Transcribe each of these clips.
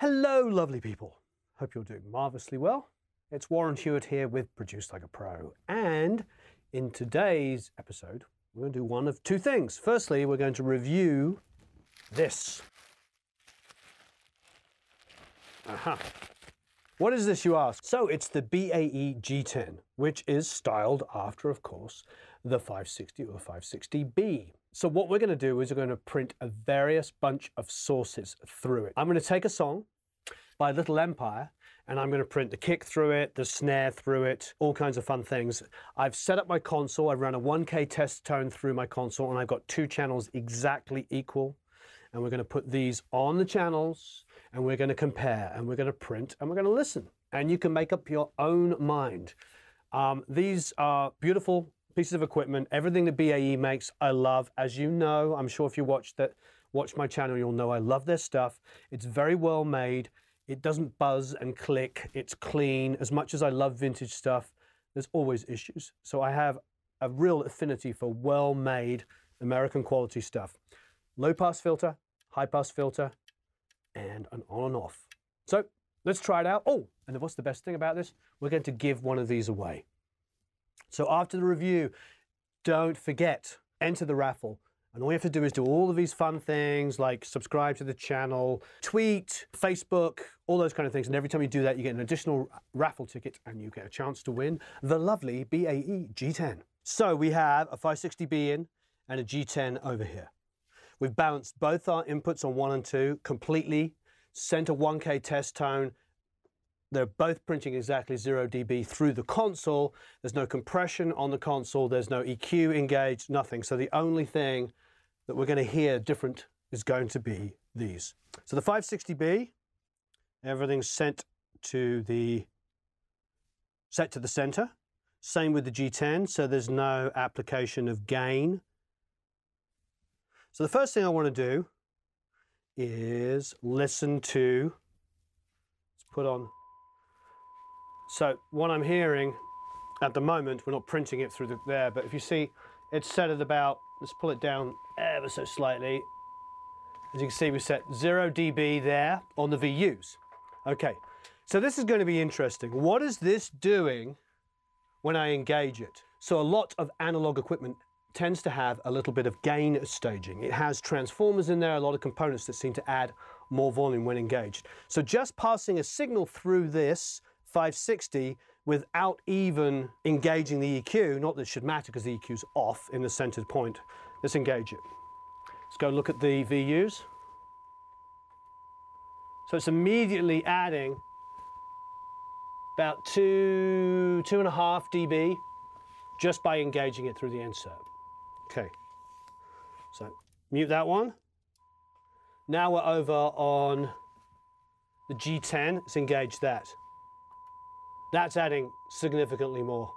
Hello, lovely people. Hope you're doing marvelously well. It's Warren Huart here with Produce Like a Pro. And in today's episode, we're going to do one of two things. Firstly, we're going to review this. What is this, you ask? So it's the BAE G10, which is styled after, of course, the 560 or 560B. So what we're going to do is we're going to print a various bunch of sources through it. I'm going to take a song by Little Empire, and I'm going to print the kick through it, the snare through it, all kinds of fun things. I've set up my console. I've run a 1K test tone through my console, and I've got two channels exactly equal. And we're going to put these on the channels, and we're going to compare, and we're going to print, and we're going to listen. And you can make up your own mind. These are beautiful pieces of equipment. Everything that BAE makes, I love. As you know, I'm sure if you watch my channel, you'll know I love their stuff. It's very well made. It doesn't buzz and click. It's clean. As much as I love vintage stuff, there's always issues. So I have a real affinity for well-made American quality stuff. Low pass filter, high pass filter, and an on and off. So let's try it out. Oh, and what's the best thing about this? We're going to give one of these away. So after the review, don't forget, enter the raffle. And all you have to do is do all of these fun things like subscribe to the channel, tweet, Facebook, all those kind of things. And every time you do that, you get an additional raffle ticket and you get a chance to win the lovely BAE G10. So we have a 560B in and a G10 over here. We've balanced both our inputs on 1 and 2 completely, sent a 1K test tone. They're both printing exactly 0 dB through the console. There's no compression on the console. There's no EQ engaged, nothing. So the only thing that we're going to hear different is going to be these. So the 560B, everything's set to the center. Same with the G10, so there's no application of gain. So the first thing I want to do is listen to, let's put on. So what I'm hearing at the moment, we're not printing it through there, but if you see, it's set at about, let's pull it down ever so slightly. As you can see, we set 0 dB there on the VUs. Okay, so this is going to be interesting. What is this doing when I engage it? So a lot of analog equipment tends to have a little bit of gain staging. It has transformers in there, a lot of components that seem to add more volume when engaged. So just passing a signal through this 560 without even engaging the EQ, not that it should matter because the EQ's off in the centered point. Let's engage it. Let's go look at the VUs. So it's immediately adding about 2.5 dB just by engaging it through the insert. Okay, so mute that one. Now we're over on the G10, let's engage that. That's adding significantly more.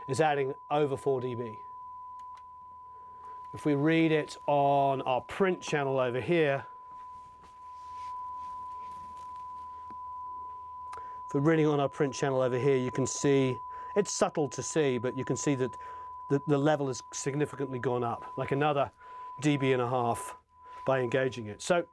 It's adding over 4 dB. If we read it on our print channel over here, if we're reading on our print channel over here, you can see, it's subtle to see, but you can see that the level has significantly gone up, like another 1.5 dB by engaging it. So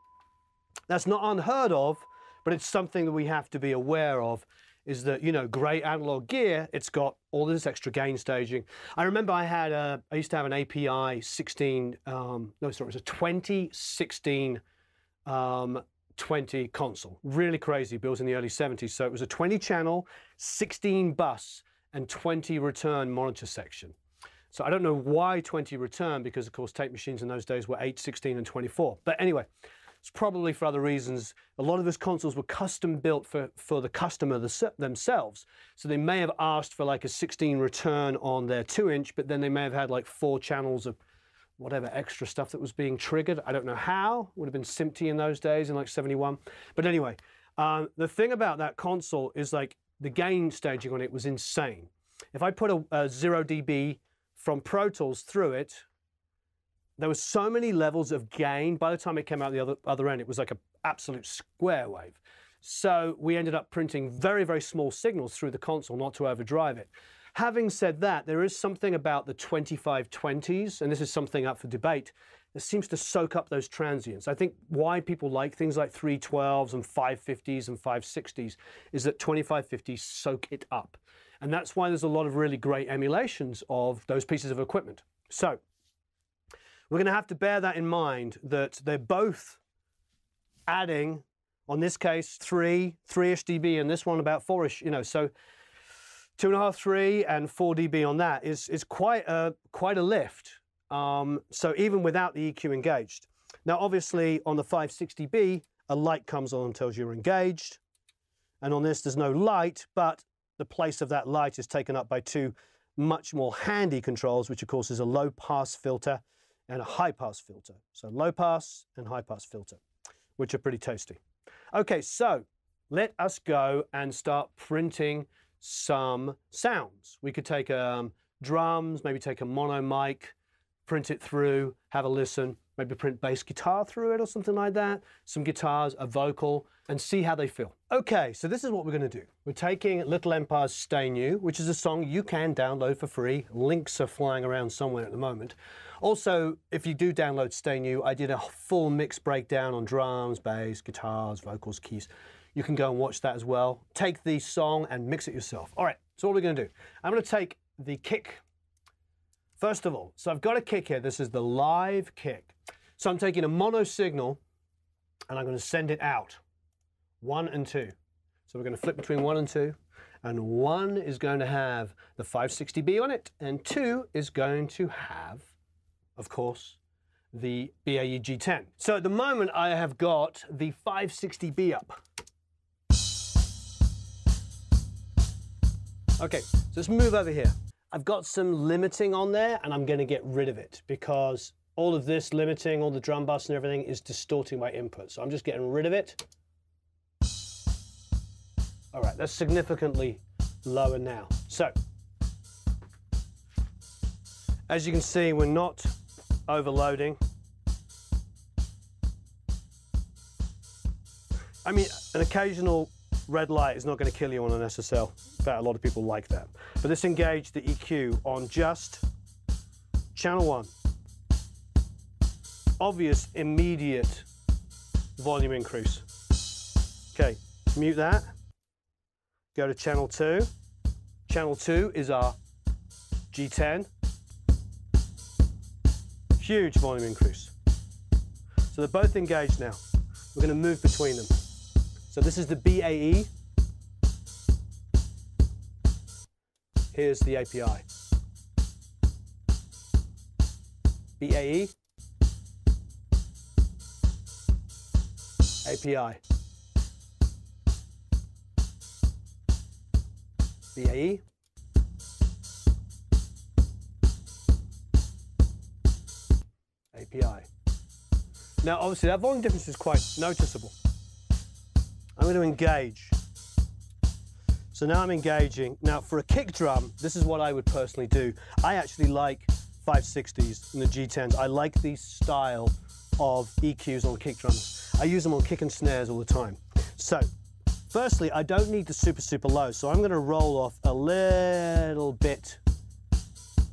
that's not unheard of, but it's something that we have to be aware of, is that, you know, great analog gear, it's got all this extra gain staging. I remember I used to have an API 16, no, sorry, it was a 2016 20 console. Really crazy, built in the early 70s. So it was a 20 channel, 16 bus, and 20 return monitor section. So I don't know why 20 return, because of course tape machines in those days were 8, 16, and 24. But anyway, it's probably for other reasons. A lot of those consoles were custom built for the customer themselves. So they may have asked for like a 16 return on their 2-inch, but then they may have had like 4 channels of whatever extra stuff that was being triggered. I don't know how. Would have been SMPTE in those days in like 71. But anyway, the thing about that console is like the gain staging on it was insane. If I put a 0 dB from Pro Tools through it, there were so many levels of gain. By the time it came out the other end, it was like an absolute square wave. So we ended up printing very, very small signals through the console, not to overdrive it. Having said that, there is something about the 2520s, and this is something up for debate, that seems to soak up those transients. I think why people like things like 312s and 550s and 560s is that 2550s soak it up. And that's why there's a lot of really great emulations of those pieces of equipment. So we're going to have to bear that in mind, that they're both adding, on this case, 3-ish dB, and this one about 4-ish, you know, so 2.5, 3, and 4 dB on that is quite a lift. So even without the EQ engaged. Now, obviously, on the 560B, a light comes on and tells you you're engaged. And on this, there's no light, but the place of that light is taken up by two much more handy controls, which, of course, is a low-pass filter and a high-pass filter. So low-pass and high-pass filter, which are pretty tasty. Okay, so let us go and start printing some sounds. We could take drums, maybe take a mono mic, print it through, have a listen, maybe print bass guitar through it or something like that, some guitars, a vocal, and see how they feel. Okay, so this is what we're going to do. We're taking Little Empire's Stay New, which is a song you can download for free. Links are flying around somewhere at the moment. Also, if you do download Stay New, I did a full mix breakdown on drums, bass, guitars, vocals, keys. You can go and watch that as well. Take the song and mix it yourself. All right, so what we're going to do, I'm going to take the kick. First of all, so I've got a kick here. This is the live kick. So I'm taking a mono signal and I'm going to send it out, 1 and 2. So we're going to flip between 1 and 2, and 1 is going to have the 560B on it, and 2 is going to have, of course, the BAE G10. So at the moment I have got the 560B up. Okay, so let's move over here. I've got some limiting on there and I'm going to get rid of it because all of this limiting, all the drum bus and everything is distorting my input. So I'm just getting rid of it. All right, that's significantly lower now. So, as you can see, we're not overloading. I mean, an occasional red light is not going to kill you on an SSL. In fact, a lot of people like that. But let's engage the EQ on just channel 1. Obvious, immediate volume increase. Okay, mute that. Go to channel 2. Channel 2 is our G10. Huge volume increase. So they're both engaged now. We're going to move between them. So this is the BAE. Here's the API. BAE. API. BAE. API. Now obviously that volume difference is quite noticeable. I'm going to engage. So now I'm engaging. Now for a kick drum, this is what I would personally do. I actually like 560s and the G10s. I like the style of EQs on kick drums. I use them on kick and snares all the time. So firstly, I don't need the super low, so I'm going to roll off a little bit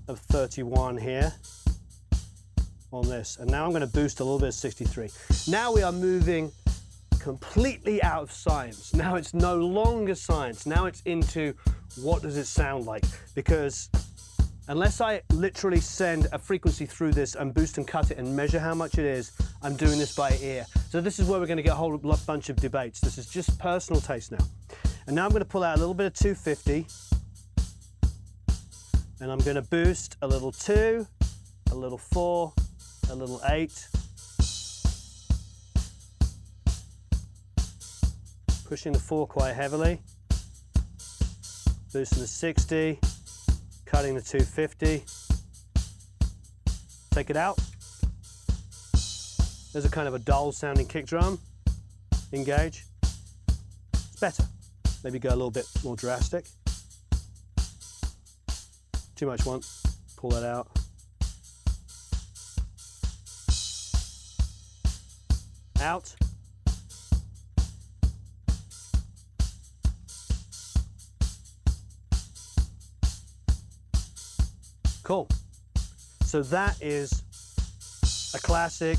of 31 here on this, and now I'm going to boost a little bit of 63. Now we are moving completely out of science. Now it's no longer science. Now it's into what does it sound like, because unless I literally send a frequency through this and boost and cut it and measure how much it is, I'm doing this by ear. So this is where we're going to get a whole bunch of debates. This is just personal taste now. And now I'm going to pull out a little bit of 250, and I'm going to boost a little 2, a little 4, a little 8, pushing the 4 quite heavily, boosting the 60, cutting the 250, take it out. There's a kind of a dull sounding kick drum, engage. It's better. Maybe go a little bit more drastic. Too much once, pull that out. Out. Cool. So that is a classic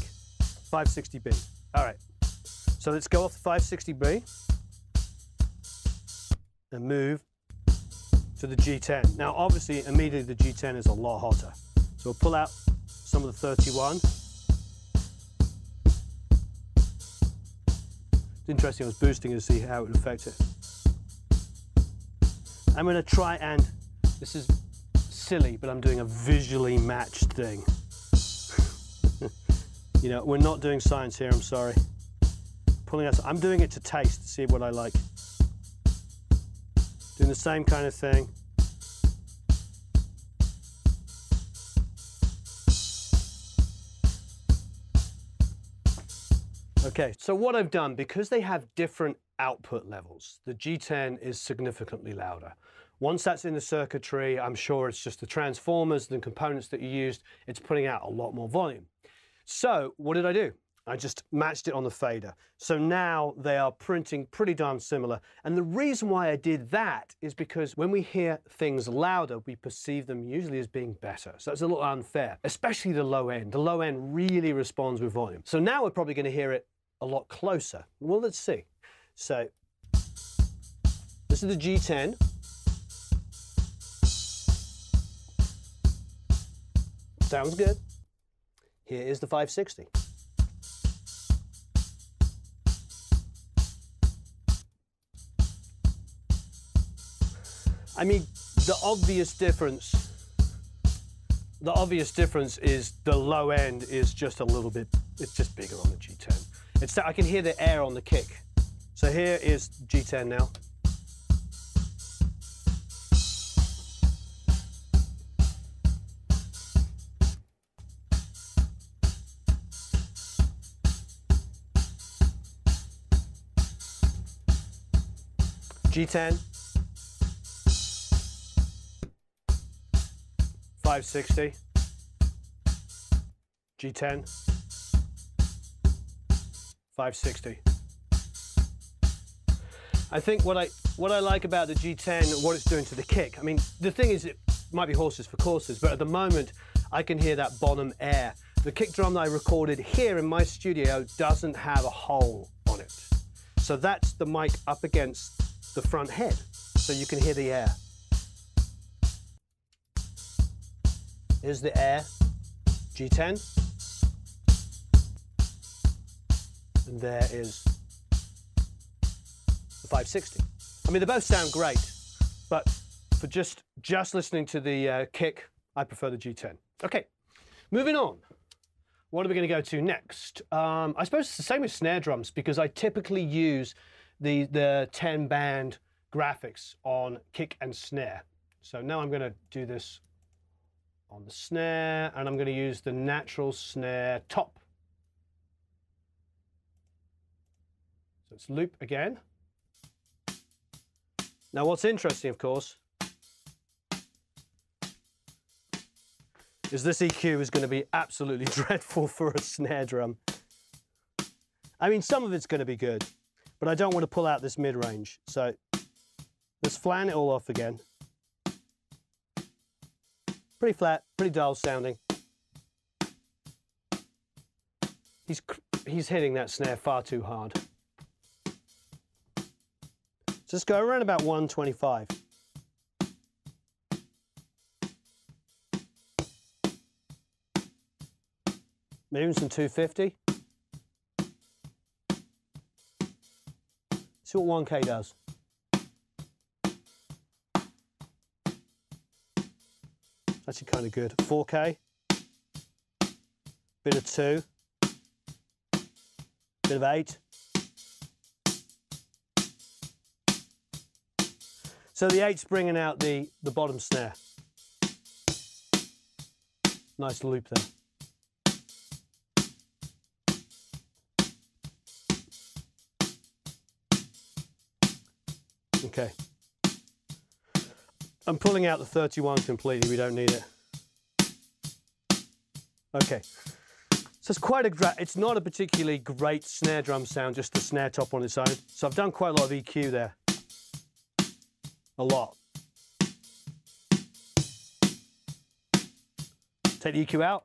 560B. All right, so let's go off the 560B and move to the G10. Now, obviously, immediately the G10 is a lot hotter. So we'll pull out some of the 31. It's interesting, I was boosting it to see how it would affect it. I'm going to try and, this is silly, but I'm doing a visually matched thing. You know, we're not doing science here, I'm sorry. Pulling out, I'm doing it to taste, to see what I like. Doing the same kind of thing. Okay, so what I've done, because they have different output levels, the G10 is significantly louder. Once that's in the circuitry, I'm sure it's just the transformers, the components that you used, it's putting out a lot more volume. So what did I do? I just matched it on the fader. So now they are printing pretty darn similar. And the reason why I did that is because when we hear things louder, we perceive them usually as being better. So it's a little unfair, especially the low end. The low end really responds with volume. So now we're probably going to hear it a lot closer. Well, let's see. So this is the G10. Sounds good. Here is the 560. I mean, the obvious difference is the low end is just a little bit, it's just bigger on the G10. I can hear the air on the kick. So here is G10 now. G10, 560, G10, 560. I think what I like about the G10 and what it's doing to the kick, I mean, the thing is it might be horses for courses, but at the moment I can hear that bottom air. The kick drum that I recorded here in my studio doesn't have a hole on it. So that's the mic up against the front head, so you can hear the air. Here's the air, G10. And there is the 560. I mean, they both sound great, but for just listening to the kick, I prefer the G10. Okay, moving on. What are we going to go to next? I suppose it's the same with snare drums, because I typically use the 10-band graphics on kick and snare. So now I'm going to do this on the snare, and I'm going to use the natural snare top. So it's loop again. Now what's interesting, of course, is this EQ is going to be absolutely dreadful for a snare drum. I mean, some of it's going to be good, but I don't want to pull out this mid-range. So let's flatten it all off again. Pretty flat, pretty dull sounding. He's hitting that snare far too hard. So let's go around about 125. Maybe some 250. See what 1K does. Actually kind of good. 4K. Bit of 2. Bit of 8. So the 8's bringing out the bottom snare. Nice loop there. Okay. I'm pulling out the 31 completely, we don't need it. Okay. So it's quite it's not a particularly great snare drum sound, just the snare top on its own. So I've done quite a lot of EQ there. A lot. Take the EQ out.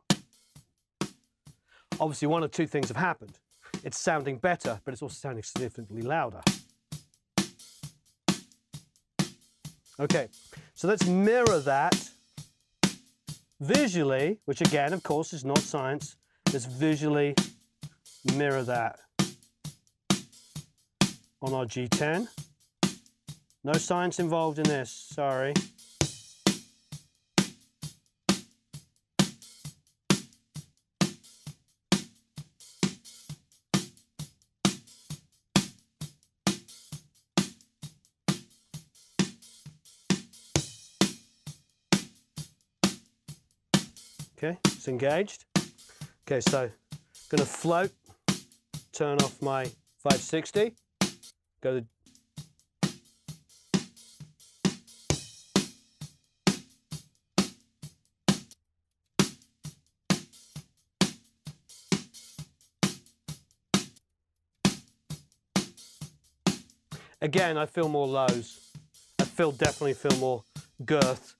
obviously one of two things have happened. It's sounding better, but it's also sounding significantly louder. Okay, so let's mirror that visually, which again, of course, is not science. Let's visually mirror that on our G10. No science involved in this, sorry. Okay, it's engaged. Okay, so I'm going to float, turn off my 560, go to again, I feel more lows. I definitely feel more girth.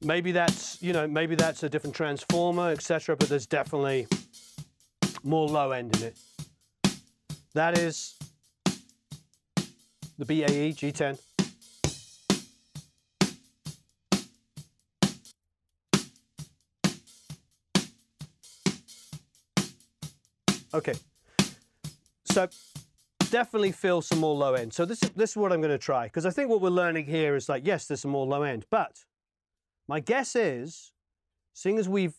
Maybe that's, you know, maybe that's a different transformer, etc., but there's definitely more low end in it. That is the BAE G10. Okay, so definitely feel some more low end. So this is what I'm going to try, because I think what we're learning here is like, yes, there's some more low end, but my guess is, seeing as we've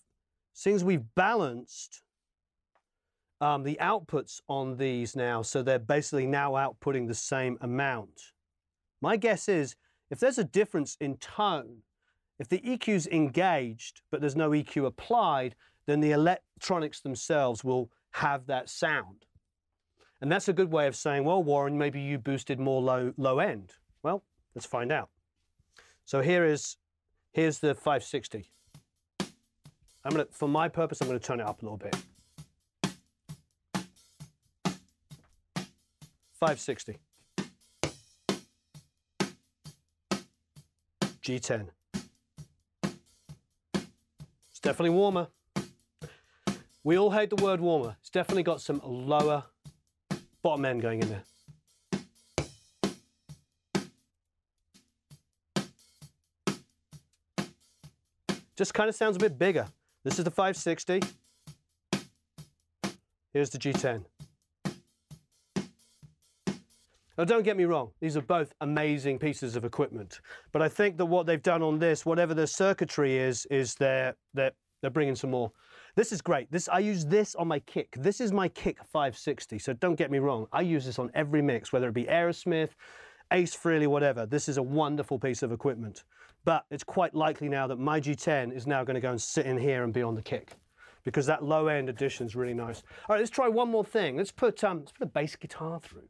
balanced the outputs on these now, so they're basically now outputting the same amount. My guess is, if there's a difference in tone, if the EQ's engaged but there's no EQ applied, then the electronics themselves will have that sound. And that's a good way of saying, well, Warren, maybe you boosted more low end. Well, let's find out. So here's the 560. For my purpose, I'm going to turn it up a little bit. 560. G10. It's definitely warmer. We all hate the word warmer. It's definitely got some lower bottom end going in there. Just kind of sounds a bit bigger. This is the 560. Here's the G10. Now, don't get me wrong, these are both amazing pieces of equipment. But I think that what they've done on this, whatever the circuitry is they're bringing some more. This is great. I use this on my kick. This is my kick 560, so don't get me wrong. I use this on every mix, whether it be Aerosmith, Ace Frehley, whatever. This is a wonderful piece of equipment. But it's quite likely now that my G10 is now going to go and sit in here and be on the kick, because that low end addition is really nice. All right, let's try one more thing. Let's put a bass guitar through.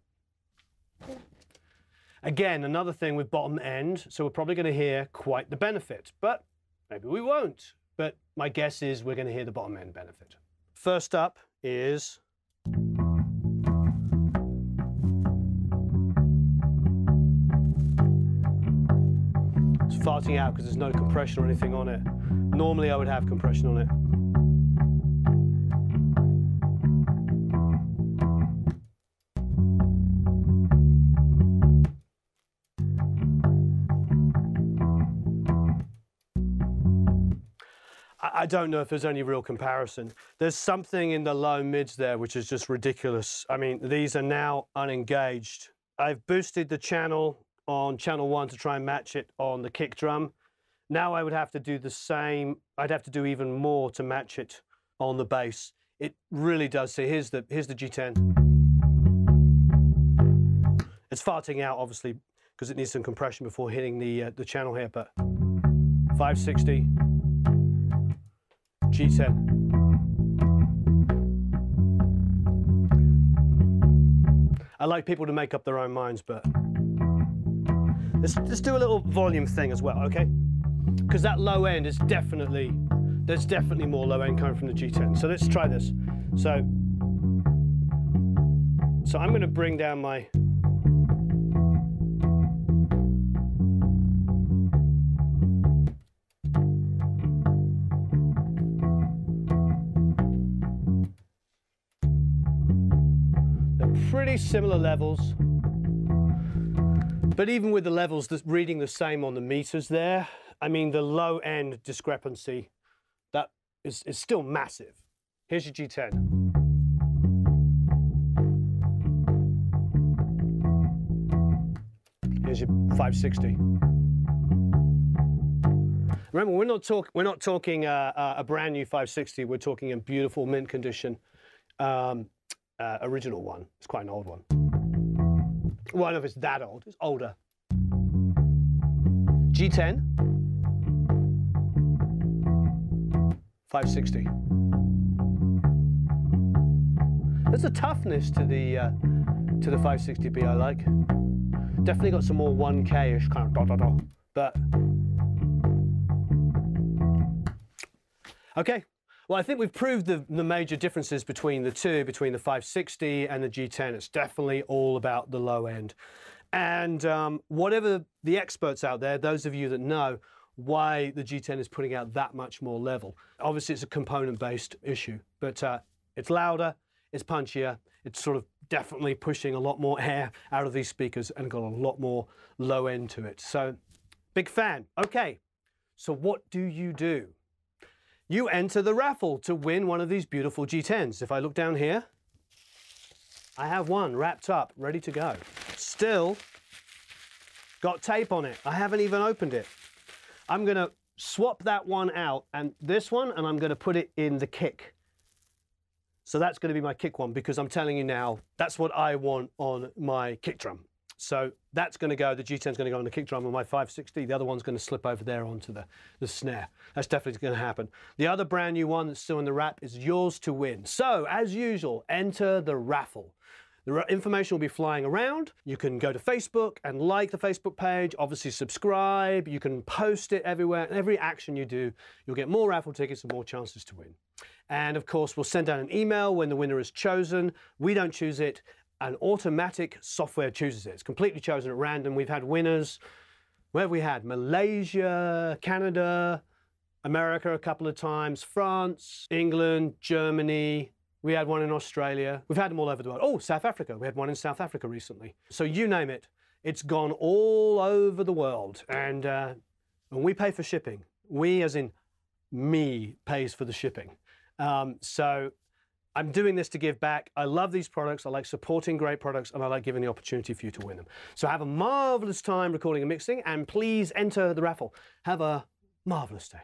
Again, another thing with bottom end, so we're probably going to hear quite the benefit, but maybe we won't. But my guess is we're going to hear the bottom end benefit. First up is it's farting out because there's no compression or anything on it. Normally I would have compression on it. I don't know if there's any real comparison. There's something in the low mids there which is just ridiculous. I mean, these are now unengaged. I've boosted the channel on channel 1 to try and match it on the kick drum. Now I would have to do the same. I'd have to do even more to match it on the bass. It really does. So here's the G10. It's farting out, obviously, because it needs some compression before hitting the channel here, but 560. G10. I like people to make up their own minds, but let's do a little volume thing as well, okay? Because that low end is there's definitely more low end coming from the G10. So let's try this. So I'm going to bring down my fairly similar levels. But even with the levels that's reading the same on the meters there, I mean, the low end discrepancy, that is still massive. Here's your G10. Here's your 560. Remember, we're not talking a brand new 560. We're talking a beautiful mint condition original one. It's quite an old one. Well, I don't know if it's that old. It's older. G10, 560. There's a toughness to the 560B I like. Definitely got some more 1K-ish kind of da-da-da, but okay. Well, I think we've proved the major differences between the two, between the 560 and the G10. It's definitely all about the low end. And whatever the experts out there, those of you that know why the G10 is putting out that much more level, obviously it's a component-based issue, but it's louder, it's punchier, it's sort of definitely pushing a lot more air out of these speakers and got a lot more low end to it. So, big fan. Okay, so what do? You enter the raffle to win one of these beautiful G10s. If I look down here, I have one wrapped up, ready to go. Still got tape on it. I haven't even opened it. I'm gonna swap that one out and this one, and I'm gonna put it in the kick. So that's gonna be my kick one, because I'm telling you now, that's what I want on my kick drum. So that's going to go, the G10's going to go on the kick drum on my 560. The other one's going to slip over there onto the snare. That's definitely going to happen. The other brand new one that's still in the wrap is yours to win. So, as usual, enter the raffle. The information will be flying around. You can go to Facebook and like the Facebook page, obviously subscribe. You can post it everywhere. And every action you do, you'll get more raffle tickets and more chances to win. And of course, we'll send out an email when the winner is chosen. We don't choose it. An automatic software chooses it. It's completely chosen at random. We've had winners. Where have we had? Malaysia, Canada, America a couple of times, France, England, Germany. We had one in Australia. We've had them all over the world. Oh, South Africa. We had one in South Africa recently. So you name it, it's gone all over the world. And we pay for shipping. We, as in me, pays for the shipping. So I'm doing this to give back. I love these products. I like supporting great products, and I like giving the opportunity for you to win them. So have a marvelous time recording and mixing, and please enter the raffle. Have a marvelous day.